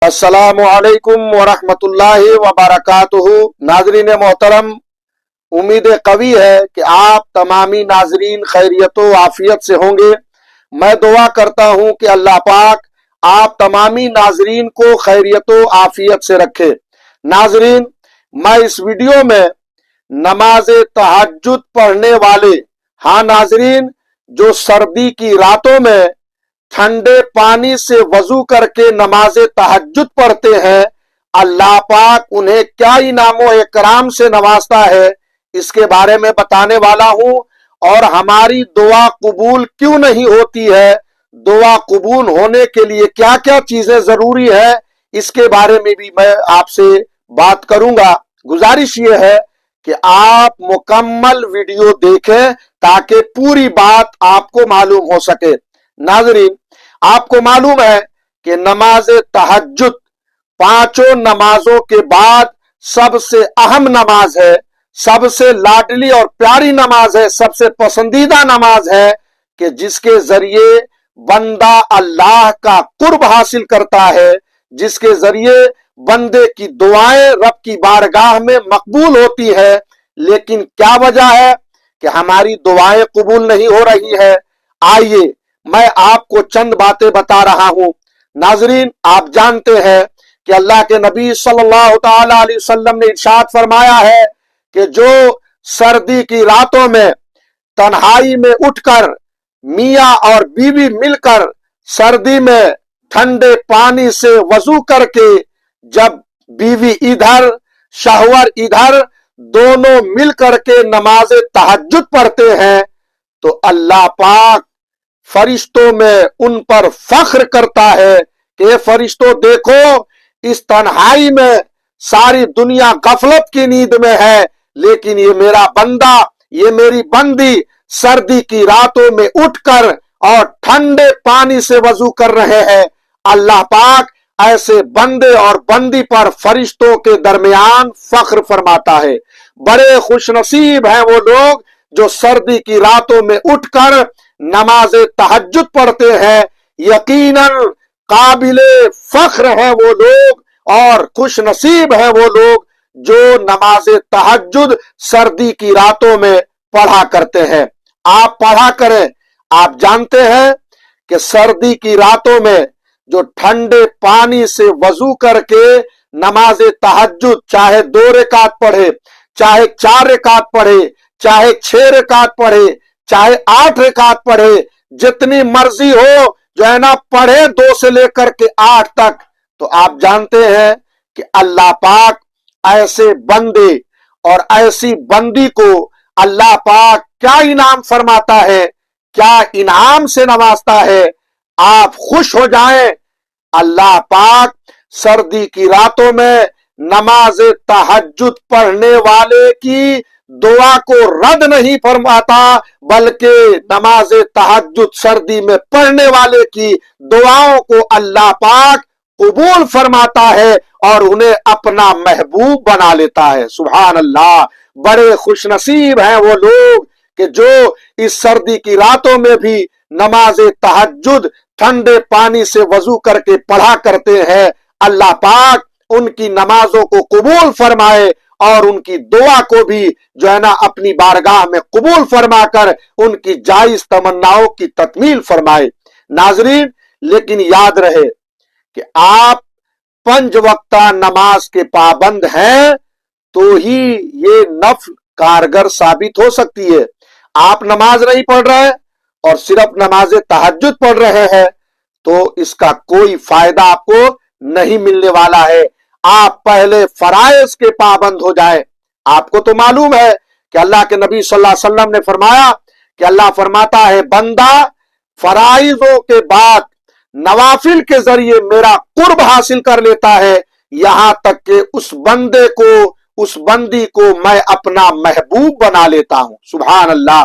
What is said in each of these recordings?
अस्सलामुअलैकुम वरहमतुल्लाहि वबरकातुहू। नाजरीन मोहतरम, उम्मीद कवी है कि आप तमामी नाजरीन खैरियत व आफियत से होंगे। मैं दुआ करता हूं कि अल्लाह पाक आप तमामी नाजरीन को खैरियत व आफियत से रखे। नाजरीन, मैं इस वीडियो में नमाज तहज्जुद पढ़ने वाले, हाँ नाजरीन, जो सर्दी की रातों में ठंडे पानी से वजू करके नमाज तहज्जुद पढ़ते हैं, अल्लाह पाक उन्हें क्या इनामो इकराम से नवाजता है, इसके बारे में बताने वाला हूं। और हमारी दुआ कबूल क्यों नहीं होती है, दुआ कबूल होने के लिए क्या क्या चीजें जरूरी है, इसके बारे में भी मैं आपसे बात करूंगा। गुजारिश ये है कि आप मुकम्मल वीडियो देखें ताकि पूरी बात आपको मालूम हो सके। नाजरीन, आपको मालूम है कि नमाज तहज्जुद पांचों नमाजों के बाद सबसे अहम नमाज है, सबसे लाडली और प्यारी नमाज है, सबसे पसंदीदा नमाज है कि जिसके जरिए बंदा अल्लाह का कुर्ब हासिल करता है, जिसके जरिए बंदे की दुआएं रब की बारगाह में मकबूल होती है। लेकिन क्या वजह है कि हमारी दुआएं कबूल नहीं हो रही है? आइए मैं आपको चंद बातें बता रहा हूं। नाजरीन, आप जानते हैं कि अल्लाह के नबी सल्लल्लाहु ताला अलैहि वसल्लम ने इरशाद फरमाया है कि जो सर्दी की रातों में तन्हाई में उठकर मियां और बीवी मिलकर सर्दी में ठंडे पानी से वजू करके, जब बीवी इधर शहवर इधर, दोनों मिल करके नमाज तहज्जुद पढ़ते हैं, तो अल्लाह पाक फरिश्तों में उन पर फख्र करता है कि फरिश्तों देखो, इस तन्हाई में सारी दुनिया गफलत की नींद में है, लेकिन ये मेरा बंदा, ये मेरी बंदी सर्दी की रातों में उठकर और ठंडे पानी से वजू कर रहे हैं। अल्लाह पाक ऐसे बंदे और बंदी पर फरिश्तों के दरमियान फख्र फरमाता है। बड़े खुशनसीब हैं वो लोग जो सर्दी की रातों में उठकर नमाज तहज्जुद पढ़ते हैं। यकीनन काबिले फख्र हैं वो लोग और खुश नसीब हैं वो लोग जो नमाज तहज्जुद सर्दी की रातों में पढ़ा करते हैं। आप पढ़ा करें। आप जानते हैं कि सर्दी की रातों में जो ठंडे पानी से वजू करके नमाज तहज्जुद चाहे 2 रकात पढ़े, चाहे 4 रकात पढ़े, चाहे 6 रकात पढ़े, चाहे 8 रकात पढ़े, जितनी मर्जी हो जो है ना पढ़े 2 से लेकर के 8 तक, तो आप जानते हैं कि अल्लाह पाक ऐसे बंदे और ऐसी बंदी को अल्लाह पाक क्या इनाम फरमाता है, क्या इनाम से नवाजता है। आप खुश हो जाएं। अल्लाह पाक सर्दी की रातों में नमाज तहज्जुद पढ़ने वाले की दुआ को रद्द नहीं फरमाता, बल्कि नमाज तहज्जुद सर्दी में पढ़ने वाले की दुआओं को अल्लाह पाक कबूल फरमाता है और उन्हें अपना महबूब बना लेता है। सुभान अल्लाह। बड़े खुशनसीब हैं वो लोग कि जो इस सर्दी की रातों में भी नमाज तहज्जुद ठंडे पानी से वजू करके पढ़ा करते हैं। अल्लाह पाक उनकी नमाजों को कबूल फरमाए और उनकी दुआ को भी जो है ना अपनी बारगाह में कबूल फरमाकर उनकी जायज तमन्नाओं की तकमील फरमाए। नाजरीन, लेकिन याद रहे कि आप 5 वक्ता नमाज के पाबंद हैं तो ही ये नफ्ल कारगर साबित हो सकती है। आप नमाज नहीं पढ़ रहे और सिर्फ नमाज तहज्जुद पढ़ रहे हैं तो इसका कोई फायदा आपको नहीं मिलने वाला है। आप पहले फराइज के पाबंद हो जाए। आपको तो मालूम है कि अल्लाह के नबी सल्लल्लाहु अलैहि वसल्लम ने फरमाया कि अल्लाह फरमाता है, बंदा फराइजों के बाद नवाफिल के जरिए मेरा कुर्ब हासिल कर लेता है, यहां तक कि उस बंदे को, उस बंदी को मैं अपना महबूब बना लेता हूं। सुभान अल्लाह।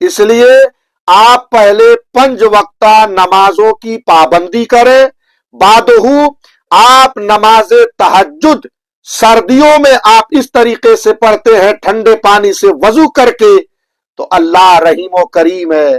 इसलिए आप पहले 5 वक्ता नमाजों की पाबंदी करें, बादहू आप नमाज तहज्जुद सर्दियों में आप इस तरीके से पढ़ते हैं ठंडे पानी से वजू करके, तो अल्लाह रहीम व करीम है,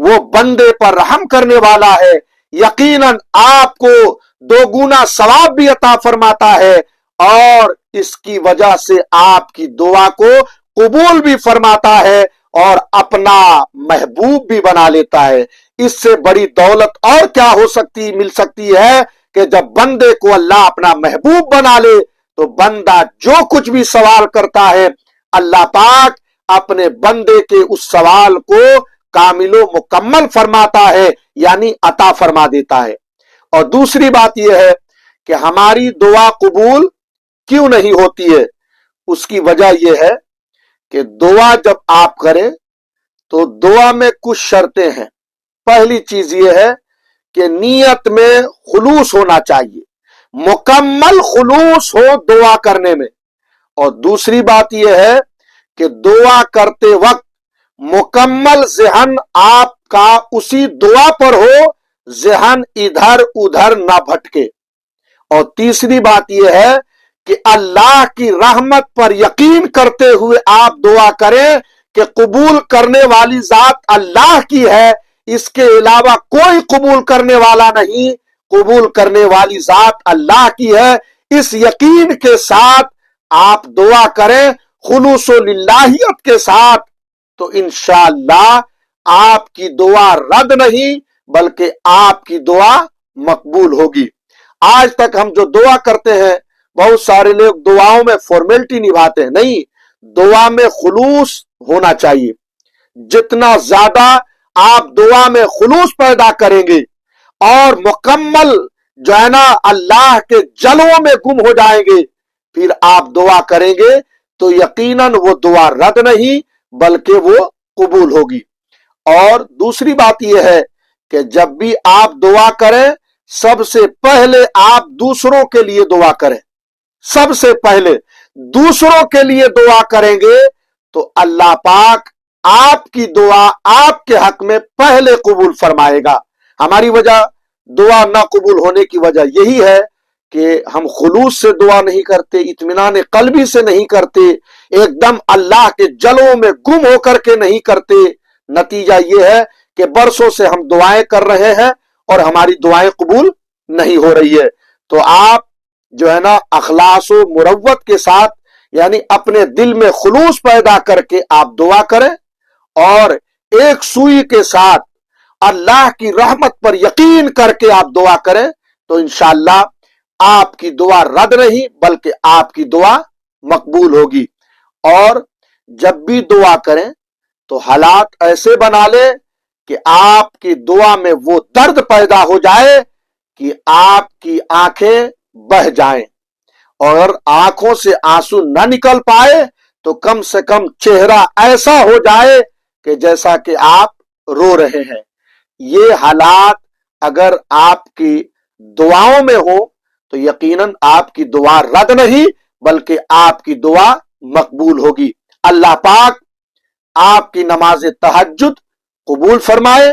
वो बंदे पर रहम करने वाला है। यकीनन आपको दो गुना सवाब भी अता फरमाता है और इसकी वजह से आपकी दुआ को कबूल भी फरमाता है और अपना महबूब भी बना लेता है। इससे बड़ी दौलत और क्या हो सकती मिल सकती है कि जब बंदे को अल्लाह अपना महबूब बना ले तो बंदा जो कुछ भी सवाल करता है अल्लाह पाक अपने बंदे के उस सवाल को कामिलो मुकम्मल फरमाता है, यानी अता फरमा देता है। और दूसरी बात यह है कि हमारी दुआ कबूल क्यों नहीं होती है, उसकी वजह यह है कि दुआ जब आप करें तो दुआ में कुछ शर्तें हैं। पहली चीज यह है कि नीयत में खुलूस होना चाहिए, मुकम्मल खुलूस हो दुआ करने में। और दूसरी बात यह है कि दुआ करते वक्त मुकम्मल ज़हन आपका उसी दुआ पर हो, ज़हन इधर उधर ना भटके। और तीसरी बात यह है कि अल्लाह की रहमत पर यकीन करते हुए आप दुआ करें कि कबूल करने वाली जात अल्लाह की है, इसके अलावा कोई कबूल करने वाला नहीं, कबूल करने वाली जात अल्लाह की है। इस यकीन के साथ आप दुआ करें खुलूसो लिल्लाहियत के साथ, तो इंशाअल्लाह आपकी दुआ रद्द नहीं बल्कि आपकी दुआ मकबूल होगी। आज तक हम जो दुआ करते हैं, बहुत सारे लोग दुआओं में फॉर्मेलिटी निभाते हैं, नहीं, दुआ में खुलूस होना चाहिए। जितना ज्यादा आप दुआ में खुलूस पैदा करेंगे और मुकम्मल जो है ना अल्लाह के जलवों में गुम हो जाएंगे, फिर आप दुआ करेंगे तो यकीनन वो दुआ रद्द नहीं बल्कि वो कबूल होगी। और दूसरी बात यह है कि जब भी आप दुआ करें सबसे पहले आप दूसरों के लिए दुआ करें। सबसे पहले दूसरों के लिए दुआ करेंगे तो अल्लाह पाक आपकी दुआ आपके हक में पहले कबूल फरमाएगा। हमारी वजह दुआ ना कबूल होने की वजह यही है कि हम खुलूस से दुआ नहीं करते, इत्मीनान कल्बी से नहीं करते, एकदम अल्लाह के जलवों में गुम होकर के नहीं करते। नतीजा ये है कि बरसों से हम दुआएं कर रहे हैं और हमारी दुआएं कबूल नहीं हो रही है। तो आप जो है ना अखलासो मुरव्वत के साथ, यानी अपने दिल में खुलूस पैदा करके आप दुआ करें और एक सुई के साथ अल्लाह की रहमत पर यकीन करके आप दुआ करें तो इंशाअल्लाह आपकी दुआ रद्द नहीं बल्कि आपकी दुआ मकबूल होगी। और जब भी दुआ करें तो हालात ऐसे बना ले कि आपकी दुआ में वो दर्द पैदा हो जाए कि आपकी आंखें बह जाएं, और आंखों से आंसू न निकल पाए तो कम से कम चेहरा ऐसा हो जाए कि जैसा कि आप रो रहे हैं। ये हालात अगर आपकी दुआओं में हो तो यकीनन आपकी दुआ रद्द नहीं बल्कि आपकी दुआ मकबूल होगी। अल्लाह पाक आपकी नमाज तहज्जुद कबूल फरमाए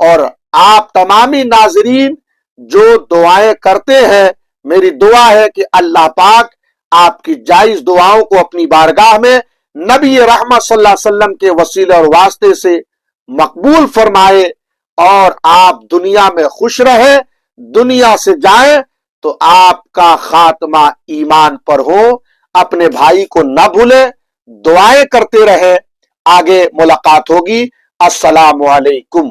और आप तमामी नाजरीन जो दुआएं करते हैं, मेरी दुआ है कि अल्लाह पाक आपकी जायज दुआओं को अपनी बारगाह में नबी रहमत सल्लल्लाहु अलैहि वसल्लम के वसीले और वास्ते से मकबूल फरमाए और आप दुनिया में खुश रहे, दुनिया से जाएं तो आपका खात्मा ईमान पर हो। अपने भाई को न भूले, दुआएं करते रहे। आगे मुलाकात होगी। अस्सलामु अलैकुम।